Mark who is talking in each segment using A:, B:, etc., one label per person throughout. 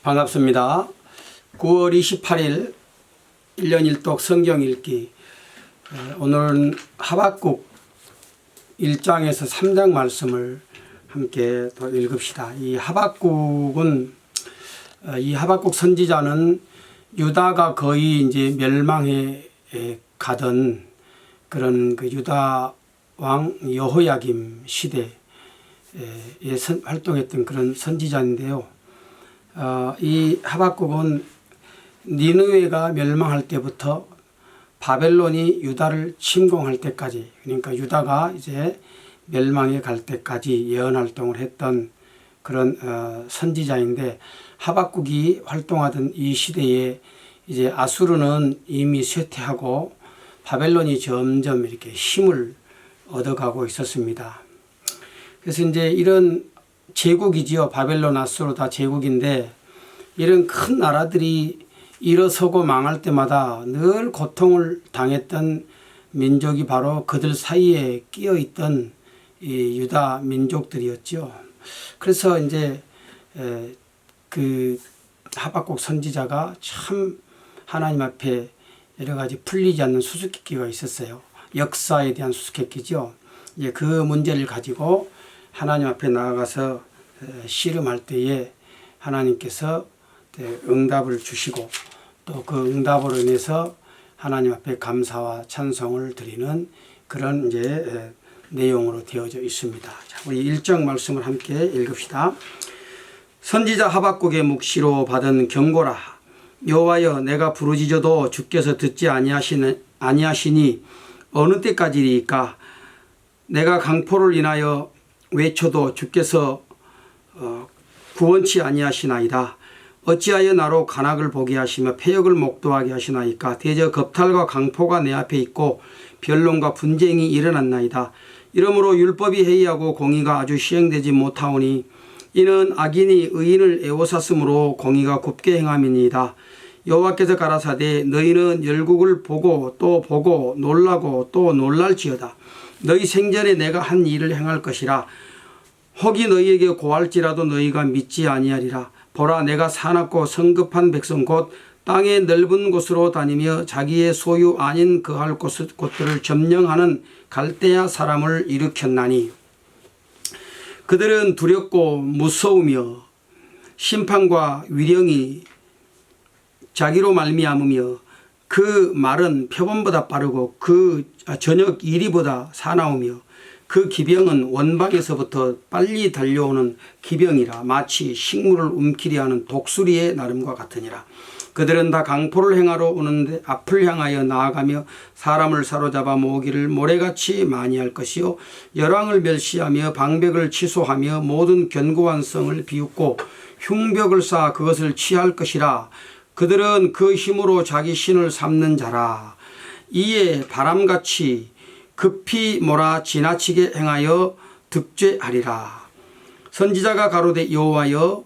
A: 반갑습니다. 9월 28일 1년 1독 성경 읽기. 오늘은 하박국 1장에서 3장 말씀을 함께 또 읽읍시다. 이 하박국 선지자는 유다가 거의 이제 멸망해 가던 그런 그 유다 왕 여호야김 시대에 활동했던 그런 선지자인데요. 이 하박국은 니느웨가 멸망할 때부터 바벨론이 유다를 침공할 때까지, 그러니까 유다가 이제 멸망에 갈 때까지 예언 활동을 했던 그런 선지자인데, 하박국이 활동하던 이 시대에 이제 아수르는 이미 쇠퇴하고 바벨론이 점점 이렇게 힘을 얻어가고 있었습니다. 그래서 이제 이런 제국이지요. 바벨론, 아수르 다 제국인데, 이런 큰 나라들이 일어서고 망할 때마다 늘 고통을 당했던 민족이 바로 그들 사이에 끼어 있던 이 유다 민족들이었죠. 그래서 이제 그 하박국 선지자가 참 하나님 앞에 여러 가지 풀리지 않는 수수께끼가 있었어요. 역사에 대한 수수께끼죠. 이제 그 문제를 가지고 하나님 앞에 나아가서 씨름할 때에 하나님께서 응답을 주시고, 또 그 응답으로 인해서 하나님 앞에 감사와 찬송을 드리는 그런 이제 내용으로 되어져 있습니다. 자, 우리 1장 말씀을 함께 읽읍시다. 선지자 하박국의 묵시로 받은 경고라. 여호와여, 내가 부르짖어도 주께서 듣지 아니하시니 어느 때까지리이까? 내가 강포를 인하여 외쳐도 주께서 구원치 아니하시나이다. 어찌하여 나로 간악을 보게 하시며 패역을 목도하게 하시나이까? 대저 겁탈과 강포가 내 앞에 있고 변론과 분쟁이 일어났나이다. 이러므로 율법이 해이하고 공의가 아주 시행되지 못하오니 이는 악인이 의인을 애워쌌으므로 공의가 곱게 행함이니이다. 여호와께서 가라사대 너희는 열국을 보고 또 보고 놀라고 또 놀랄지어다. 너희 생전에 내가 한 일을 행할 것이라. 혹이 너희에게 고할지라도 너희가 믿지 아니하리라. 보라, 내가 사납고 성급한 백성 곧 땅의 넓은 곳으로 다니며 자기의 소유 아닌 거할 곳들을 점령하는 갈대아 사람을 일으켰나니 그들은 두렵고 무서우며 심판과 위령이 자기로 말미암으며 그 말은 표범보다 빠르고 그 저녁 이리보다 사나우며 그 기병은 원방에서부터 빨리 달려오는 기병이라. 마치 식물을 움키려 하는 독수리의 나름과 같으니라. 그들은 다 강포를 행하러 오는데 앞을 향하여 나아가며 사람을 사로잡아 모으기를 모래같이 많이 할 것이요 열왕을 멸시하며 방백을 취소하며 모든 견고한 성을 비웃고 흉벽을 쌓아 그것을 취할 것이라. 그들은 그 힘으로 자기 신을 삼는 자라. 이에 바람같이 급히 몰아 지나치게 행하여 득죄하리라. 선지자가 가로되 여호와여,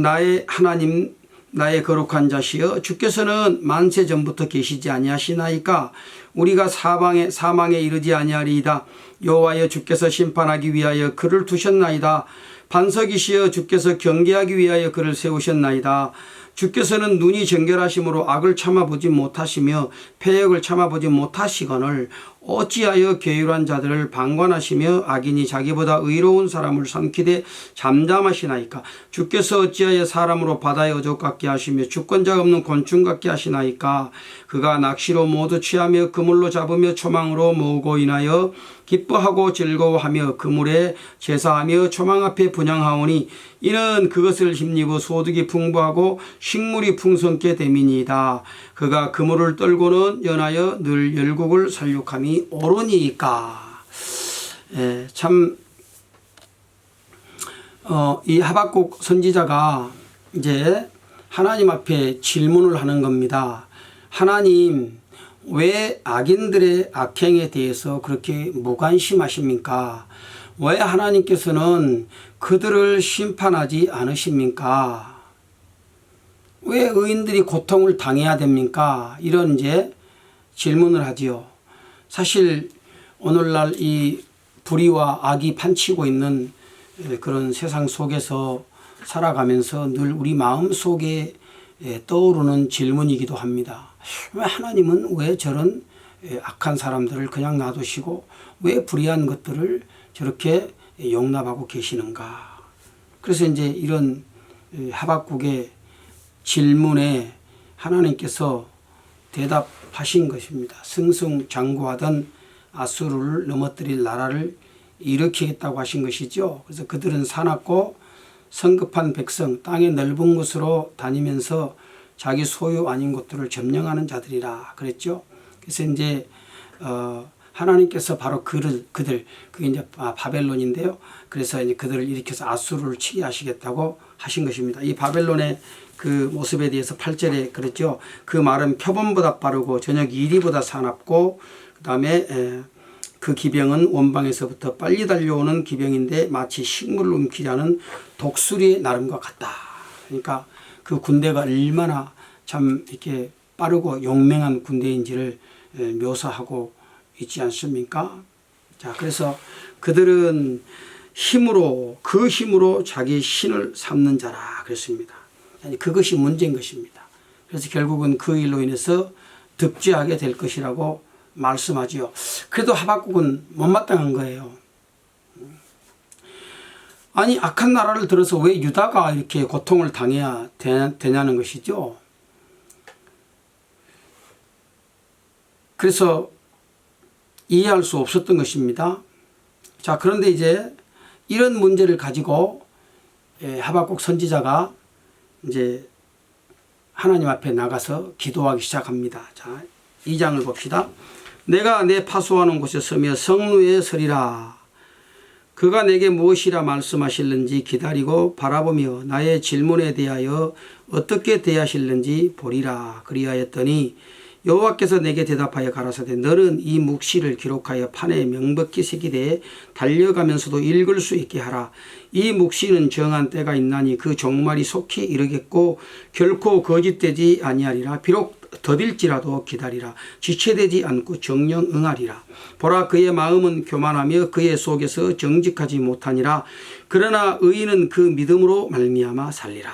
A: 나의 하나님, 나의 거룩한 자시여, 주께서는 만세 전부터 계시지 아니하시나이까? 우리가 사망에 이르지 아니하리이다. 여호와여, 주께서 심판하기 위하여 그를 두셨나이다. 반석이시여, 주께서 경계하기 위하여 그를 세우셨나이다. 주께서는 눈이 정결하심으로 악을 참아보지 못하시며 패역을 참아보지 못하시거늘 어찌하여 괴율한 자들을 방관하시며 악인이 자기보다 의로운 사람을 삼키되 잠잠하시나이까? 주께서 어찌하여 사람으로 바다의 어족 같게 하시며 주권자 없는 곤충 같게 하시나이까? 그가 낚시로 모두 취하며 그물로 잡으며 초망으로 모으고 인하여 기뻐하고 즐거워하며 그물에 제사하며 초망 앞에 분향하오니 이는 그것을 힘입어 소득이 풍부하고 식물이 풍성케 됨이니이다. 그가 그물을 떨고는 연하여 늘 열국을 살육함이 옳으니까. 참 이 하박국 선지자가 이제 하나님 앞에 질문을 하는 겁니다. 하나님, 왜 악인들의 악행에 대해서 그렇게 무관심하십니까? 왜 하나님께서는 그들을 심판하지 않으십니까? 왜 의인들이 고통을 당해야 됩니까? 이런 이제 질문을 하지요. 사실 오늘날 이 불의와 악이 판치고 있는 그런 세상 속에서 살아가면서 늘 우리 마음속에 떠오르는 질문이기도 합니다. 하나님은 왜 저런 악한 사람들을 그냥 놔두시고 왜 불의한 것들을 저렇게 용납하고 계시는가. 그래서 이제 이런 하박국의 질문에 하나님께서 대답하신 것입니다. 승승장구하던 아수르를 넘어뜨릴 나라를 일으키겠다고 하신 것이죠. 그래서 그들은 사납고 성급한 백성, 땅의 넓은 곳으로 다니면서 자기 소유 아닌 곳들을 점령하는 자들이라 그랬죠. 그래서 이제 하나님께서 바로 그들 그게 이제 바벨론인데요. 그래서 이제 그들을 일으켜서 아수르를 치게 하시겠다고 하신 것입니다. 이 바벨론의 그 모습에 대해서 8절에 그랬죠. 그 말은 표범보다 빠르고 저녁 이리보다 사납고 그다음에 그 기병은 원방에서부터 빨리 달려오는 기병인데 마치 식물을 움키려는 독수리의 나름과 같다. 그러니까 그 군대가 얼마나 참 이렇게 빠르고 용맹한 군대인지를 묘사하고 있지 않습니까? 자, 그래서 그들은 그 힘으로 자기 신을 삼는 자라 그랬습니다. 그것이 문제인 것입니다. 그래서 결국은 그 일로 인해서 득죄하게 될 것이라고 말씀하지요. 그래도 하박국은 못마땅한 거예요. 아니, 악한 나라를 들어서 왜 유다가 이렇게 고통을 당해야 되냐는 것이죠. 그래서 이해할 수 없었던 것입니다. 자, 그런데 이제 이런 문제를 가지고 하박국 선지자가 이제 하나님 앞에 나가서 기도하기 시작합니다. 자, 2장을 봅시다. 내가 내 파수하는 곳에 서며 성루에 서리라. 그가 내게 무엇이라 말씀하실는지 기다리고 바라보며 나의 질문에 대하여 어떻게 대하실는지 보리라. 그리하였더니 여호와께서 내게 대답하여 가라사대 너는 이 묵시를 기록하여 판에 명백히 새기되 달려가면서도 읽을 수 있게 하라. 이 묵시는 정한 때가 있나니 그 종말이 속히 이르겠고 결코 거짓되지 아니하리라. 비록 더딜지라도 기다리라. 지체되지 않고 정령 응하리라. 보라, 그의 마음은 교만하며 그의 속에서 정직하지 못하니라. 그러나 의인은 그 믿음으로 말미암아 살리라.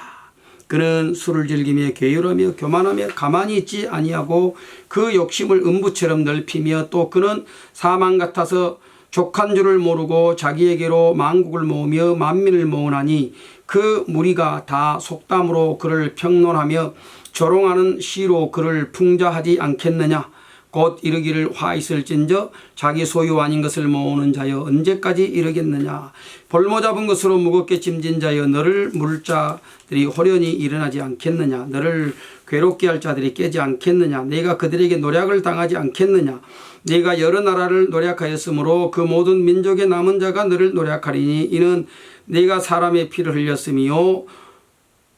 A: 그는 술을 즐기며 게으르며 교만하며 가만히 있지 아니하고 그 욕심을 음부처럼 넓히며 또 그는 사망 같아서 족한 줄을 모르고 자기에게로 만국을 모으며 만민을 모으나니 그 무리가 다 속담으로 그를 평론하며 조롱하는 시로 그를 풍자하지 않겠느냐. 곧 이르기를 화 있을진저 자기 소유 아닌 것을 모으는 자여 언제까지 이르겠느냐. 볼모 잡은 것으로 무겁게 짐진 자여 너를 물 자들이 호련히 일어나지 않겠느냐. 너를 괴롭게 할 자들이 깨지 않겠느냐. 내가 그들에게 노략을 당하지 않겠느냐. 내가 여러 나라를 노략하였으므로 그 모든 민족의 남은 자가 너를 노략하리니 이는 내가 사람의 피를 흘렸으며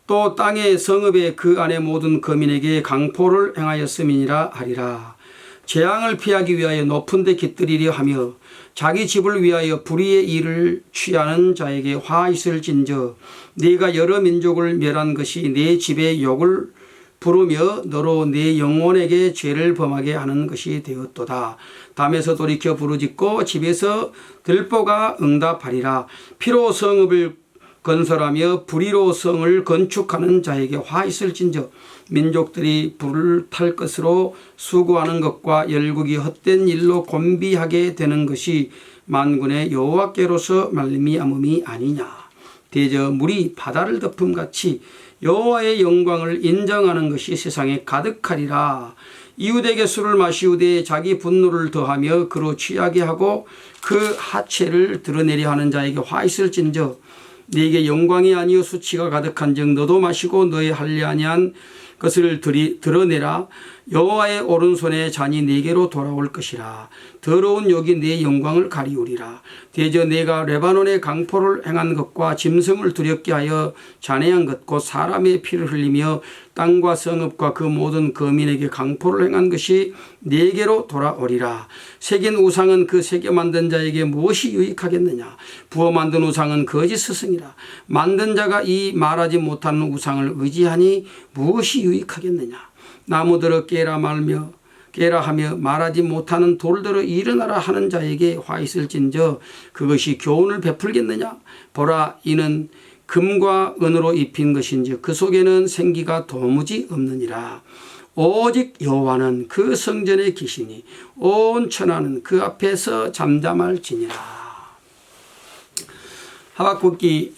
A: 또 땅의 성읍의 그 안에 모든 거민에게 강포를 행하였음이니라 하리라. 재앙을 피하기 위하여 높은 데 깃들이려 하며 자기 집을 위하여 불의의 일을 취하는 자에게 화 있을진저 네가 여러 민족을 멸한 것이 내 집에 욕을 부르며 너로 내 영혼에게 죄를 범하게 하는 것이 되었도다. 담에서 돌이켜 부르짖고 집에서 들보가 응답하리라. 피로 성읍을 건설하며 불의로 성을 건축하는 자에게 화 있을진저 민족들이 불을 탈 것으로 수고하는 것과 열국이 헛된 일로 곤비하게 되는 것이 만군의 여호와께로서 말미암음이 아니냐. 대저 물이 바다를 덮음같이 여호와의 영광을 인정하는 것이 세상에 가득하리라. 이웃에게 술을 마시우되 자기 분노를 더하며 그로 취하게 하고 그 하체를 드러내려 하는 자에게 화 있을진저 네게 영광이 아니요 수치가 가득한즉 너도 마시고 너의 할례 아니한 것을 드러내라. 여호와의 오른손에 잔이 네게로 돌아올 것이라. 더러운 욕이 네 영광을 가리우리라. 대저 내가 레바논의 강포를 행한 것과 짐승을 두렵게 하여 잔해한 것 곧 사람의 피를 흘리며 땅과 성읍과 그 모든 거민에게 강포를 행한 것이 네게로 돌아오리라. 새긴 우상은 그 새겨 만든 자에게 무엇이 유익하겠느냐. 부어 만든 우상은 거짓 스승이라. 만든 자가 이 말하지 못하는 우상을 의지하니 무엇이 유익하겠느냐. 나무들어 깨라 하며 말하지 못하는 돌들어 일어나라 하는 자에게 화 있을진저 그것이 교훈을 베풀겠느냐. 보라, 이는 금과 은으로 입힌 것인지 그 속에는 생기가 도무지 없느니라. 오직 여호와는 그 성전에 계시니 온 천하는 그 앞에서 잠잠할지니라. 하박국이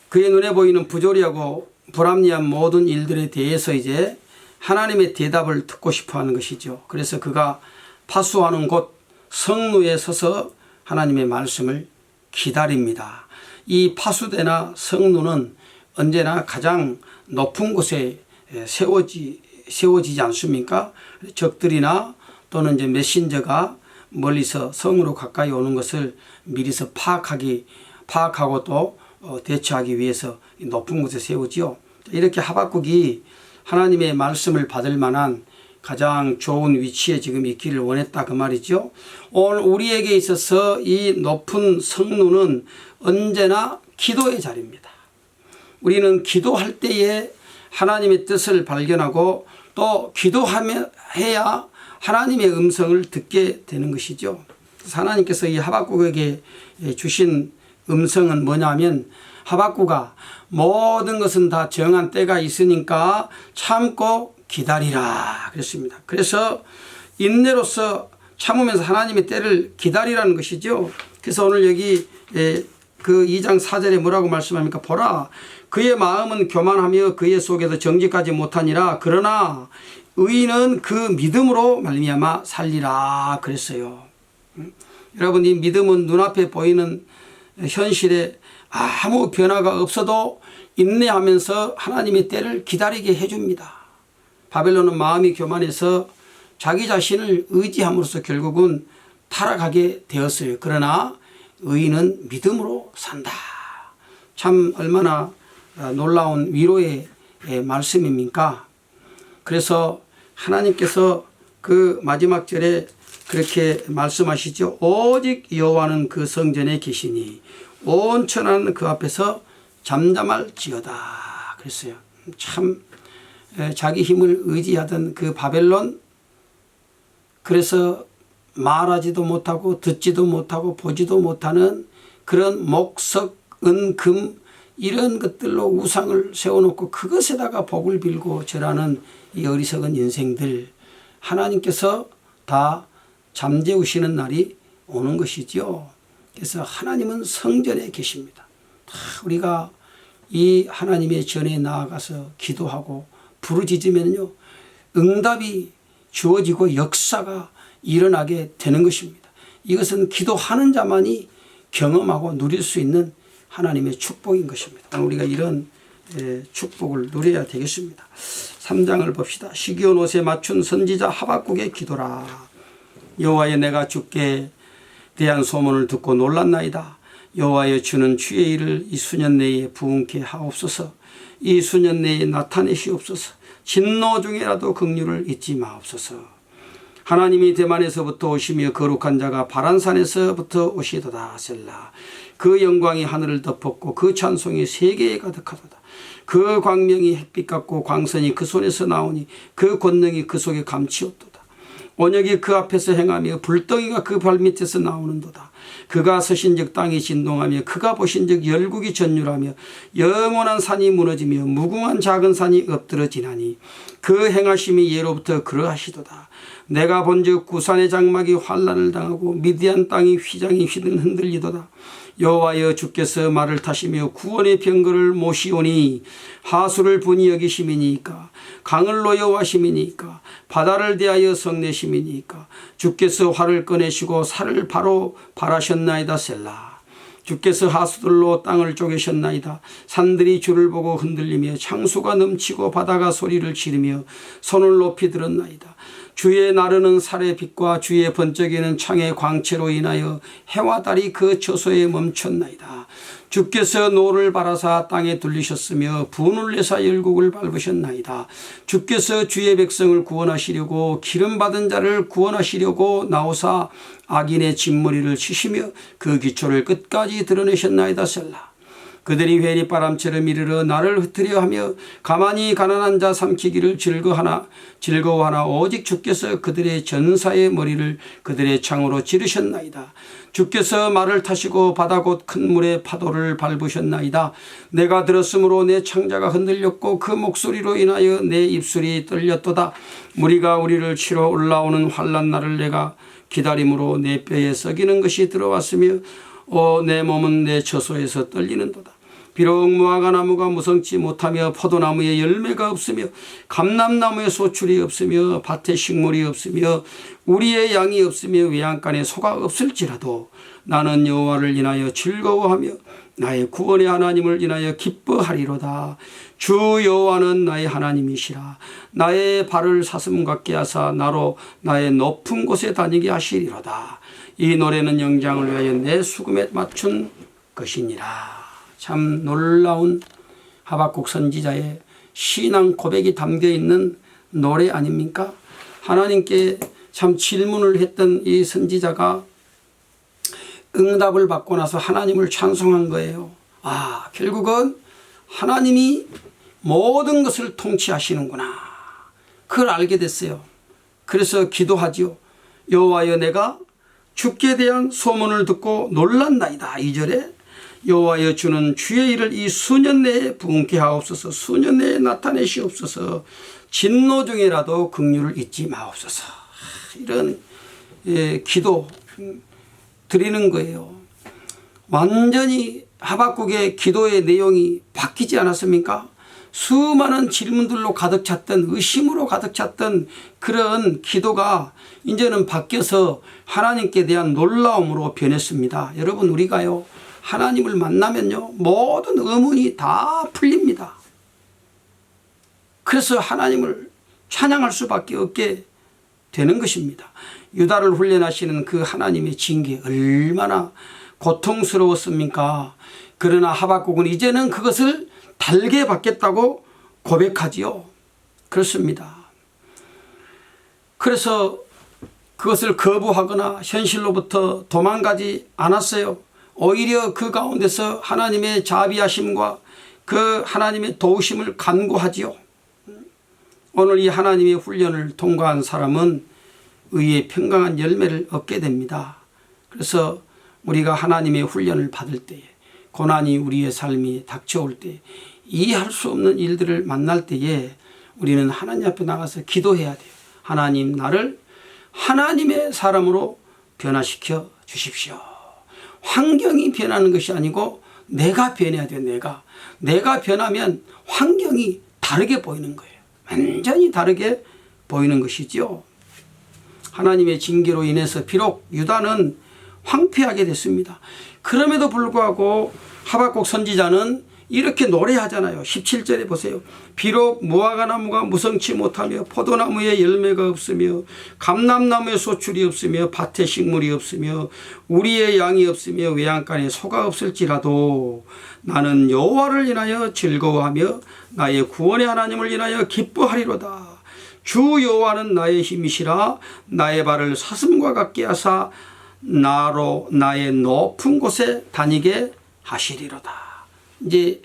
A: 그의 눈에 보이는 부조리하고 불합리한 모든 일들에 대해서 이제 하나님의 대답을 듣고 싶어 하는 것이죠. 그래서 그가 파수하는 곳 성루에 서서 하나님의 말씀을 기다립니다. 이 파수대나 성루는 언제나 가장 높은 곳에 세워지지 않습니까? 적들이나 또는 이제 메신저가 멀리서 성으로 가까이 오는 것을 미리서 파악하고 또 대처하기 위해서 높은 곳에 세우지요. 이렇게 하박국이 하나님의 말씀을 받을 만한 가장 좋은 위치에 지금 있기를 원했다 그 말이죠. 오늘 우리에게 있어서 이 높은 성루는 언제나 기도의 자리입니다. 우리는 기도할 때에 하나님의 뜻을 발견하고 또 기도해야 하나님의 음성을 듣게 되는 것이죠. 그래서 하나님께서 이 하박국에게 주신 음성은 뭐냐면 하박국아 모든 것은 다 정한 때가 있으니까 참고 기다리라 그랬습니다. 그래서 인내로서 참으면서 하나님의 때를 기다리라는 것이죠. 그래서 오늘 여기 그 2장 4절에 뭐라고 말씀합니까? 보라 그의 마음은 교만하며 그의 속에서 정직하지 못하니라. 그러나 의인은 그 믿음으로 말미암아 살리라 그랬어요. 여러분 이 믿음은 눈앞에 보이는 현실에 아무 변화가 없어도 인내하면서 하나님의 때를 기다리게 해줍니다. 바벨론은 마음이 교만해서 자기 자신을 의지함으로써 결국은 타락하게 되었어요. 그러나 의인은 믿음으로 산다. 참 얼마나 놀라운 위로의 말씀입니까? 그래서 하나님께서 그 마지막 절에 그렇게 말씀하시죠. 오직 여호와는 그 성전에 계시니 온 천하는 그 앞에서 잠잠할지어다 그랬어요. 참 자기 힘을 의지하던 그 바벨론, 그래서 말하지도 못하고 듣지도 못하고 보지도 못하는 그런 목석, 은, 금 이런 것들로 우상을 세워놓고 그것에다가 복을 빌고 절하는 이 어리석은 인생들, 하나님께서 다 잠재우시는 날이 오는 것이죠. 그래서 하나님은 성전에 계십니다. 우리가 이 하나님의 전에 나아가서 기도하고 부르짖으면요 응답이 주어지고 역사가 일어나게 되는 것입니다. 이것은 기도하는 자만이 경험하고 누릴 수 있는 하나님의 축복인 것입니다. 우리가 이런 축복을 누려야 되겠습니다. 3장을 봅시다. 시기온 옷에 맞춘 선지자 하박국의 기도라. 여호와여 내가 주께 대한 소문을 듣고 놀랐나이다. 여호와여 주는 주의 일을 이 수년 내에 부응케 하옵소서. 이 수년 내에 나타내시옵소서. 진노 중에라도 긍휼을 잊지 마옵소서. 하나님이 대만에서부터 오시며 거룩한 자가 바란산에서부터 오시도다. 셀라. 그 영광이 하늘을 덮었고 그 찬송이 세계에 가득하도다. 그 광명이 햇빛 같고 광선이 그 손에서 나오니 그 권능이 그 속에 감치었도다. 온역이 그 앞에서 행하며 불덩이가 그 발밑에서 나오는도다. 그가 서신즉 땅이 진동하며 그가 보신즉 열국이 전율하며 영원한 산이 무너지며 무궁한 작은 산이 엎드러지나니 그 행하심이 예로부터 그러하시도다. 내가 본즉 구산의 장막이 환난을 당하고 미디안 땅이 휘장이 흔들리도다. 여호와여 주께서 말을 타시며 구원의 병거를 모시오니 하수를 분이 여기심이니까 강을 노여워하심이니까 바다를 대하여 성내심이니까 주께서 활을 꺼내시고 살을 바로 발하셨나이다. 셀라. 주께서 하수들로 땅을 쪼개셨나이다. 산들이 주를 보고 흔들리며 창수가 넘치고 바다가 소리를 지르며 손을 높이 들었나이다. 주의 나르는 살의 빛과 주의 번쩍이는 창의 광채로 인하여 해와 달이 그 처소에 멈췄나이다. 주께서 노를 바라사 땅에 둘리셨으며 분을 내사 열국을 밟으셨나이다. 주께서 주의 백성을 구원하시려고 기름받은 자를 구원하시려고 나오사 악인의 진머리를 치시며 그 기초를 끝까지 드러내셨나이다. 셀라. 그들이 회리 바람처럼 이르러 나를 흩으려 하며 가만히 가난한 자 삼키기를 즐거워하나 오직 주께서 그들의 전사의 머리를 그들의 창으로 찌르셨나이다. 주께서 말을 타시고 바다 곧 큰 물의 파도를 밟으셨나이다. 내가 들었으므로 내 창자가 흔들렸고 그 목소리로 인하여 내 입술이 떨렸도다. 무리가 우리를 치러 올라오는 환난 날을 내가 기다림으로 내 뼈에 썩이는 것이 들어왔으며 내 몸은 내 처소에서 떨리는도다. 비록 무화과 나무가 무성치 못하며 포도나무에 열매가 없으며 감람나무에 소출이 없으며 밭에 식물이 없으며 우리의 양이 없으며 외양간에 소가 없을지라도 나는 여호와를 인하여 즐거워하며 나의 구원의 하나님을 인하여 기뻐하리로다. 주 여호와는 나의 하나님이시라. 나의 발을 사슴 같게 하사 나로 나의 높은 곳에 다니게 하시리로다. 이 노래는 영장을 위하여 내 수금에 맞춘 것이니라. 참 놀라운 하박국 선지자의 신앙 고백이 담겨있는 노래 아닙니까? 하나님께 참 질문을 했던 이 선지자가 응답을 받고 나서 하나님을 찬송한 거예요. 결국은 하나님이 모든 것을 통치하시는구나. 그걸 알게 됐어요. 그래서 기도하지요. 여호와여, 내가 주께 대한 소문을 듣고 놀랐나이다. 2절에 여호와여, 주는 주의 일을 이 수년 내에 부응케 하옵소서. 수년 내에 나타내시옵소서. 진노 중에라도 긍휼을 잊지 마옵소서. 이런 기도 드리는 거예요. 완전히 하박국의 기도의 내용이 바뀌지 않았습니까? 수많은 질문들로 가득 찼던, 의심으로 가득 찼던 그런 기도가 이제는 바뀌어서 하나님께 대한 놀라움으로 변했습니다. 여러분, 우리가요, 하나님을 만나면요, 모든 의문이 다 풀립니다. 그래서 하나님을 찬양할 수밖에 없게 되는 것입니다. 유다를 훈련하시는 그 하나님의 징계 얼마나 고통스러웠습니까? 그러나 하박국은 이제는 그것을 달게 받겠다고 고백하지요. 그렇습니다. 그래서 그것을 거부하거나 현실로부터 도망가지 않았어요. 오히려 그 가운데서 하나님의 자비하심과 그 하나님의 도우심을 간구하지요. 오늘 이 하나님의 훈련을 통과한 사람은 의의 평강한 열매를 얻게 됩니다. 그래서 우리가 하나님의 훈련을 받을 때에, 고난이 우리의 삶이 닥쳐올 때, 이해할 수 없는 일들을 만날 때에 우리는 하나님 앞에 나가서 기도해야 돼요. 하나님, 나를 하나님의 사람으로 변화시켜 주십시오. 환경이 변하는 것이 아니고 내가 변해야 돼요. 내가 변하면 환경이 다르게 보이는 거예요. 완전히 다르게 보이는 것이죠. 하나님의 징계로 인해서 비록 유다는 황폐하게 됐습니다. 그럼에도 불구하고 하박국 선지자는 이렇게 노래하잖아요. 17절에 보세요. 비록 무화과 나무가 무성치 못하며 포도나무에 열매가 없으며 감람나무에 소출이 없으며 밭에 식물이 없으며 우리의 양이 없으며 외양간에 소가 없을지라도 나는 여호와를 인하여 즐거워하며 나의 구원의 하나님을 인하여 기뻐하리로다. 주 여호와는 나의 힘이시라. 나의 발을 사슴과 같게 하사 나로 나의 높은 곳에 다니게 하시리로다. 이제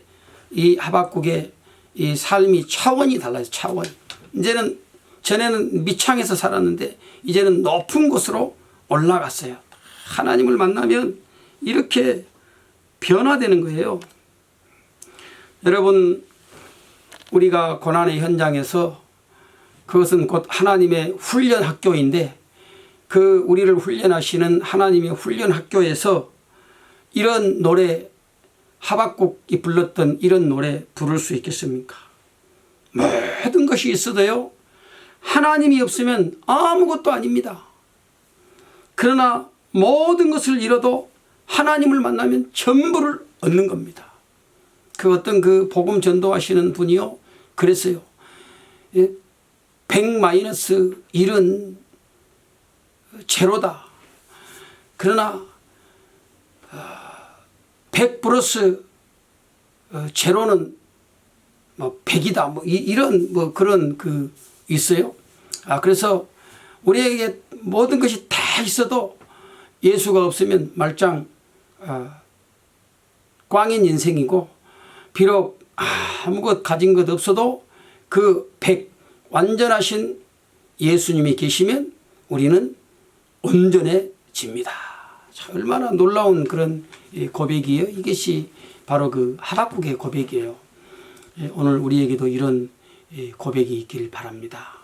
A: 이 하박국의 이 삶이 차원이 달라요. 차원. 이제는 전에는 미창에서 살았는데 이제는 높은 곳으로 올라갔어요. 하나님을 만나면 이렇게 변화되는 거예요. 여러분, 우리가 고난의 현장에서, 그것은 곧 하나님의 훈련 학교인데, 그 우리를 훈련하시는 하나님의 훈련 학교에서 이런 노래, 하박국이 불렀던 이런 노래 부를 수 있겠습니까? 모든 것이 있어도요, 하나님이 없으면 아무것도 아닙니다. 그러나 모든 것을 잃어도 하나님을 만나면 전부를 얻는 겁니다. 그 어떤 그 복음 전도하시는 분이요, 그랬어요. 100-1은 제로다. 그러나 100 플러스 제로는 뭐 100이다. 뭐 이런 뭐 그런 그 있어요. 그래서 우리에게 모든 것이 다 있어도 예수가 없으면 말짱 꽝인 인생이고 비록 아무것 가진 것 없어도 그 100 완전하신 예수님이 계시면 우리는 온전해집니다. 자, 얼마나 놀라운 그런 고백이에요. 이것이 바로 그 하박국의 고백이에요. 오늘 우리에게도 이런 고백이 있길 바랍니다.